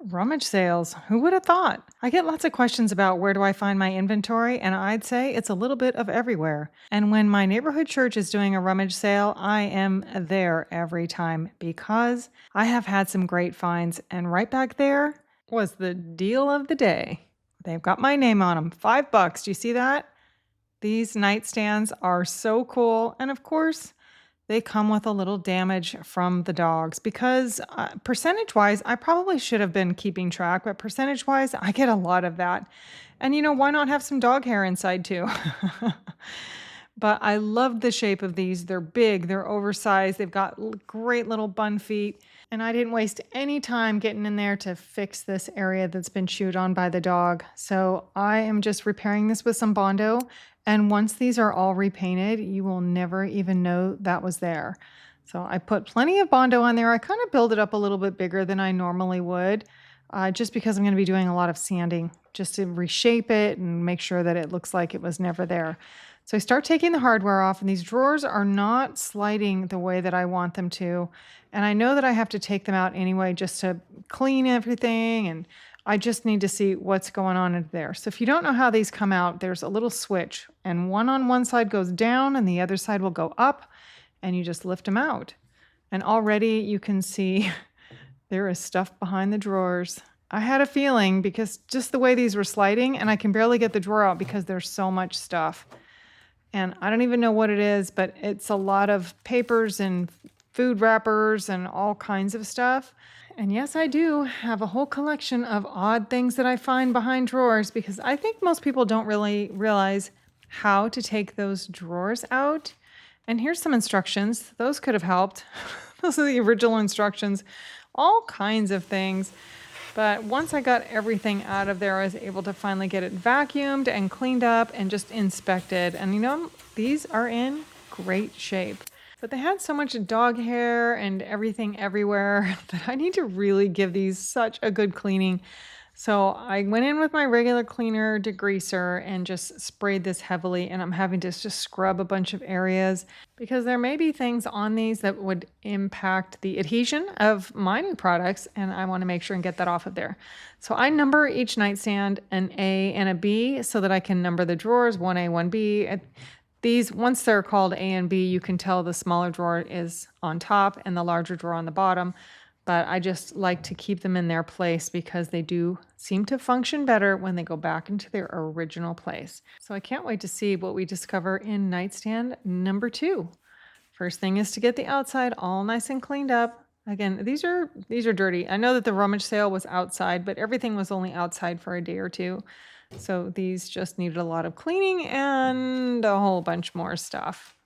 Rummage sales. Who would have thought? I get lots of questions about where do I find my inventory, and I'd say it's a little bit of everywhere. And when my neighborhood church is doing a rummage sale, I am there every time because I have had some great finds. And right back there was the deal of the day. They've got my name on them. $5. Do you see that? These nightstands are so cool. And of course, they come with a little damage from the dogs because percentage wise, I probably should have been keeping track, but percentage wise, I get a lot of that. And why not have some dog hair inside too? But I love the shape of these. They're big, they're oversized, they've got great little bun feet. And I didn't waste any time getting in there to fix this area that's been chewed on by the dog. So I am just repairing this with some Bondo. And once these are all repainted, you will never even know that was there. So I put plenty of Bondo on there. I kind of build it up a little bit bigger than I normally would, just because I'm going to be doing a lot of sanding just to reshape it and make sure that it looks like it was never there. So I start taking the hardware off, and these drawers are not sliding the way that I want them to. And I know that I have to take them out anyway just to clean everything, and I just need to see what's going on in there. So if you don't know how these come out, there's a little switch, and one on one side goes down and the other side will go up, and you just lift them out. And already you can see there is stuff behind the drawers. I had a feeling because just the way these were sliding, and I can barely get the drawer out because there's so much stuff. And I don't even know what it is, but it's a lot of papers and food wrappers and all kinds of stuff. And yes, I do have a whole collection of odd things that I find behind drawers because I think most people don't really realize how to take those drawers out. And here's some instructions. Those could have helped. Those are the original instructions. All kinds of things. But once I got everything out of there, I was able to finally get it vacuumed and cleaned up and just inspected. And these are in great shape. But they had so much dog hair and everything everywhere that I need to really give these such a good cleaning. So I went in with my regular cleaner degreaser and just sprayed this heavily, and I'm having to just scrub a bunch of areas because there may be things on these that would impact the adhesion of my new products, and I want to make sure and get that off of there. So I number each nightstand an A and a B so that I can number the drawers 1A, 1B. These, once they're called A and B, you can tell the smaller drawer is on top and the larger drawer on the bottom. But I just like to keep them in their place because they do seem to function better when they go back into their original place. So I can't wait to see what we discover in nightstand number 2. First thing is to get the outside all nice and cleaned up. Again, these are dirty. I know that the rummage sale was outside, but everything was only outside for a day or two. So these just needed a lot of cleaning and a whole bunch more stuff.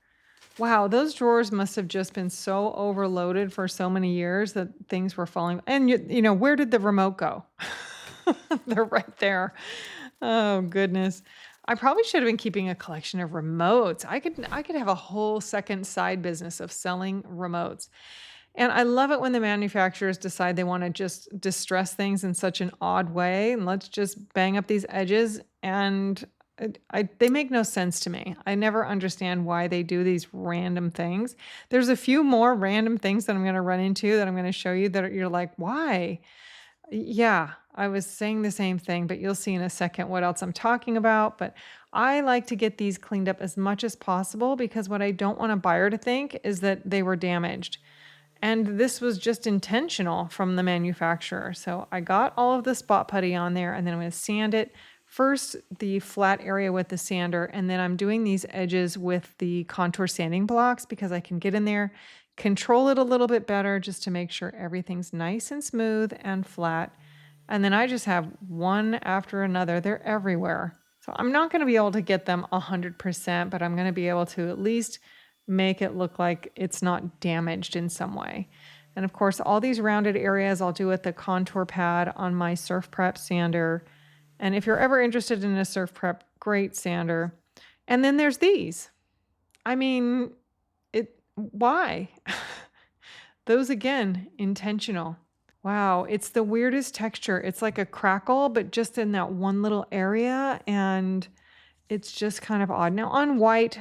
Wow, those drawers must have just been so overloaded for so many years that things were falling. And where did the remote go? They're right there. Oh goodness. I probably should have been keeping a collection of remotes. I could have a whole second side business of selling remotes. And I love it when the manufacturers decide they want to just distress things in such an odd way. And let's just bang up these edges. And they make no sense to me. I never understand why they do these random things. There's a few more random things that I'm going to run into that I'm going to show you that you're like, why? Yeah, I was saying the same thing, but you'll see in a second what else I'm talking about. But I like to get these cleaned up as much as possible because what I don't want a buyer to think is that they were damaged. And this was just intentional from the manufacturer. So I got all of the spot putty on there, and then I'm going to sand it. First, the flat area with the sander, and then I'm doing these edges with the contour sanding blocks because I can get in there, control it a little bit better just to make sure everything's nice and smooth and flat. And then I just have one after another. They're everywhere. So I'm not going to be able to get them 100%, but I'm going to be able to at least make it look like it's not damaged in some way. And of course, all these rounded areas I'll do with the contour pad on my Surf Prep sander. And if you're ever interested in a Surf Prep, great sander. And then there's these. I mean, why? Those again, intentional. Wow, it's the weirdest texture. It's like a crackle, but just in that one little area, and it's just kind of odd. Now on white,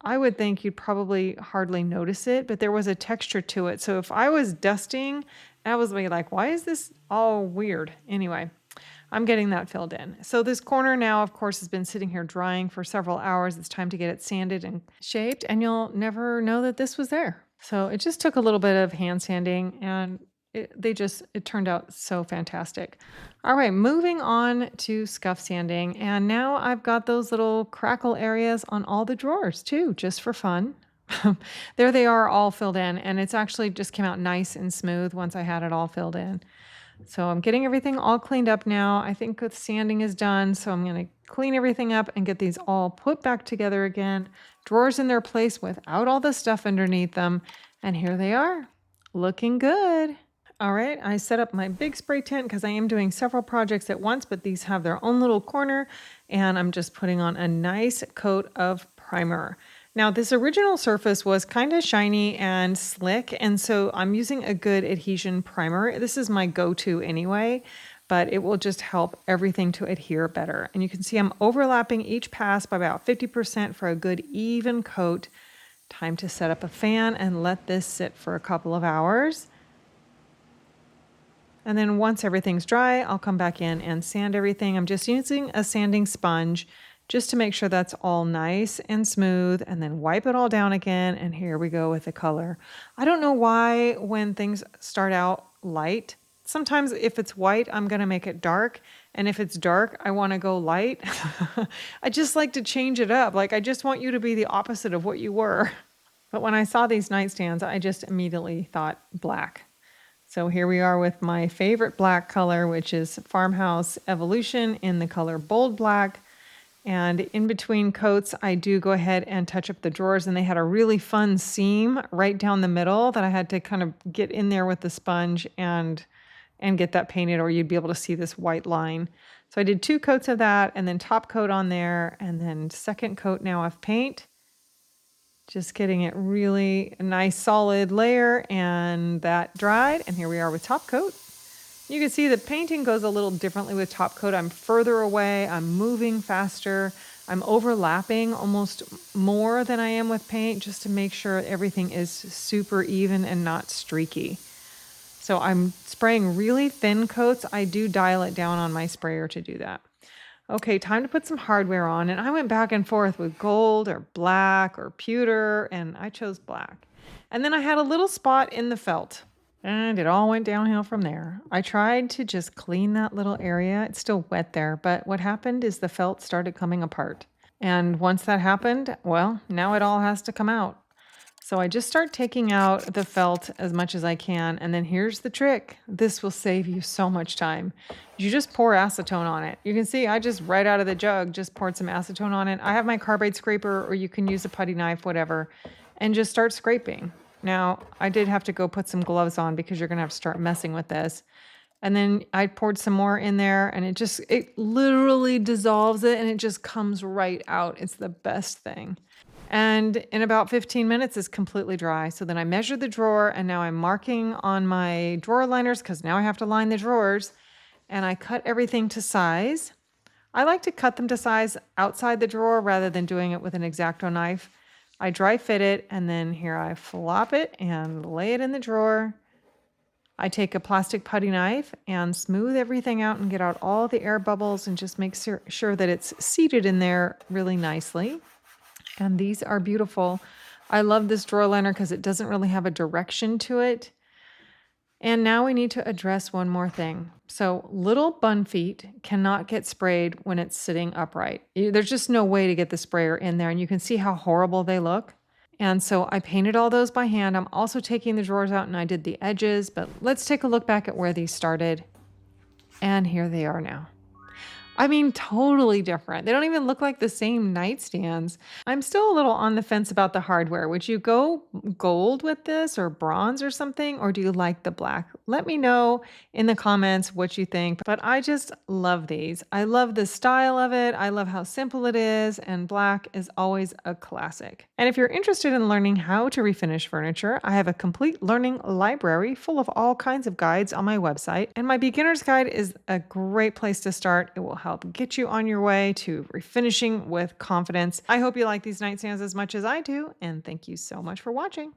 I would think you'd probably hardly notice it, but there was a texture to it. So if I was dusting That was me like, why is this all weird? Anyway, I'm getting that filled in. So this corner now, of course, has been sitting here drying for several hours. It's time to get it sanded and shaped, and you'll never know that this was there. So it just took a little bit of hand sanding, and it turned out so fantastic. All right, moving on to scuff sanding, and now I've got those little crackle areas on all the drawers too, just for fun. There they are all filled in, and it's actually just came out nice and smooth once I had it all filled in. So I'm getting everything all cleaned up now. I think the sanding is done, so I'm going to clean everything up and get these all put back together again. Drawers in their place without all the stuff underneath them. And here they are, looking good. All right, I set up my big spray tent because I am doing several projects at once, but these have their own little corner, and I'm just putting on a nice coat of primer. Now, this original surface was kind of shiny and slick, and so I'm using a good adhesion primer. This is my go-to anyway, but it will just help everything to adhere better. And you can see I'm overlapping each pass by about 50% for a good even coat. Time to set up a fan and let this sit for a couple of hours. And then once everything's dry, I'll come back in and sand everything. I'm just using a sanding sponge just to make sure that's all nice and smooth, and then wipe it all down again. And here we go with the color. I don't know why when things start out light, sometimes if it's white, I'm going to make it dark. And if it's dark, I want to go light. I just like to change it up. Like I just want you to be the opposite of what you were. But when I saw these nightstands, I just immediately thought black. So here we are with my favorite black color, which is Farmhouse Evolution in the color Bold Black. And in between coats, I do go ahead and touch up the drawers, and they had a really fun seam right down the middle that I had to kind of get in there with the sponge and get that painted, or you'd be able to see this white line. So I did 2 coats of that, and then top coat on there, and then second coat now of paint. Just getting it really a nice solid layer, and that dried, and here we are with top coat. You can see the painting goes a little differently with top coat. I'm further away, I'm moving faster, I'm overlapping almost more than I am with paint just to make sure everything is super even and not streaky. So I'm spraying really thin coats. I do dial it down on my sprayer to do that. Okay, time to put some hardware on, and I went back and forth with gold or black or pewter, and I chose black. And then I had a little spot in the felt. And it all went downhill from there. I tried to just clean that little area. It's still wet there, but what happened is the felt started coming apart. And once that happened, well, now it all has to come out. So I just start taking out the felt as much as I can. And then here's the trick. This will save you so much time. You just pour acetone on it. You can see I just right out of the jug just poured some acetone on it. I have my carbide scraper, or you can use a putty knife, whatever, and just start scraping. Now, I did have to go put some gloves on because you're going to have to start messing with this. And then I poured some more in there, and it literally dissolves it, and it just comes right out. It's the best thing. And in about 15 minutes, it's completely dry. So then I measured the drawer, and now I'm marking on my drawer liners because now I have to line the drawers. And I cut everything to size. I like to cut them to size outside the drawer rather than doing it with an X-Acto knife. I dry fit it, and then here I flop it and lay it in the drawer. I take a plastic putty knife and smooth everything out and get out all the air bubbles and just make sure that it's seated in there really nicely. And these are beautiful. I love this drawer liner because it doesn't really have a direction to it. And now we need to address one more thing. So little bun feet cannot get sprayed when it's sitting upright. There's just no way to get the sprayer in there, and you can see how horrible they look. And so I painted all those by hand. I'm also taking the drawers out, and I did the edges, but let's take a look back at where these started. And here they are now. I mean, totally different. They don't even look like the same nightstands. I'm still a little on the fence about the hardware. Would you go gold with this or bronze or something? Or do you like the black? Let me know in the comments what you think. But I just love these. I love the style of it. I love how simple it is. And black is always a classic. And if you're interested in learning how to refinish furniture, I have a complete learning library full of all kinds of guides on my website. And my beginner's guide is a great place to start. It will help get you on your way to refinishing with confidence. I hope you like these nightstands as much as I do, and thank you so much for watching.